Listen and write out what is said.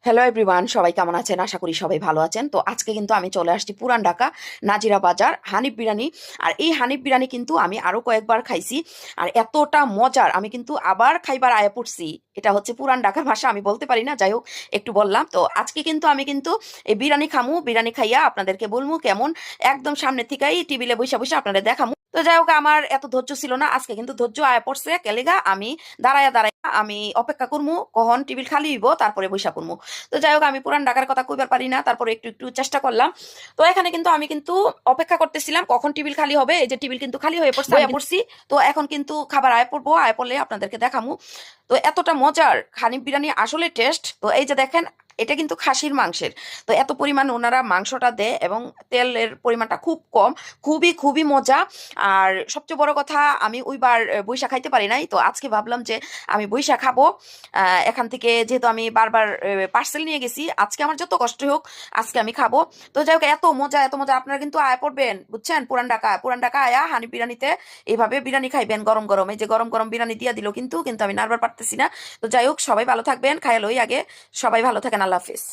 Hello everyone, সবাই কেমন আছেন? আশা করি সবাই ভালো আছেন। তো আজকে কিন্তু আমি চলে আসছি পুরান ঢাকা নাজিরা বাজার হানিফ বিরিয়ানি। আর এই হানিফ বিরিয়ানি কিন্তু আমি আরো কয়েকবার খাইছি, আর এতটা মজার আমি কিন্তু আবার খাইবার আয়া পড়ছি। এটা হচ্ছে পুরান ঢাকার ভাষা, আমি বলতে পারি না, যাই হোক একটু বললাম। তো আজকে কিন্তু আমি কিন্তু এই বিরিয়ানি খামু, বিরিয়ানি খাইয়া আপনাদেরকে বলবো কেমন, একদম সামনে থেকেই টেবিলে বসে বসে আপনাদের দেখামু। তো যাই হোক, আমার এত ধৈর্য ছিল না, আজকে কিন্তু ধৈর্য আয়া পড়ছে কেলেগা। আমি দাঁড়ায়া দাঁড়ায়া আমি অপেক্ষা করবো কখন টেবিল খালি হইব, তারপরে বৈশা করবো। তো যাই হোক, আমি পুরান ঢাকার কথা কইবার পারি না, তারপরে একটু একটু চেষ্টা করলাম। তো এখানে কিন্তু আমি কিন্তু অপেক্ষা করতেছিলাম কখন টেবিল খালি হবে। এই যে টেবিল কিন্তু খালি হয়ে পড়ছে, আমি পড়ছি। তো এখন কিন্তু খাবার আয় পড়বো, আয় পড়লে আপনাদেরকে দেখামু। তো এতটা মজার হানিফ বিরিয়ানি, আসলে টেস্ট। তো এই যে দেখেন, এটা কিন্তু খাসির মাংসের। তো এত পরিমাণ ওনারা মাংসটা দেয় এবং তেলের পরিমাণটা খুব কম, খুবই খুবই মজা। আর সবচেয়ে বড় কথা, আমি ওইবার বইসা খাইতে পারি নাই, তো আজকে ভাবলাম যে আমি বইসা খাবো। এখান থেকে যেহেতু আমি বারবার পার্সেল নিয়ে গেছি, আজকে আমার যত কষ্ট হোক আজকে আমি খাবো। তো যাই হোক, এত মজা এত মজা, আপনারা কিন্তু আয় পড়বেন, বুঝছেন? পুরান ঢাকা আয়া হানি বিরিয়ানিতে এইভাবে বিরিয়ানি খাইবেন গরম গরম। এই যে গরম গরম বিরিয়ানি দিয়া দিল, কিন্তু কিন্তু আমি নাড়বার পারতেছি না। তো যাই হোক, সবাই ভালো থাকবেন, খাইয়া লই আগে। সবাই ভালো থাকেন, আল্লাহ হাফিজ।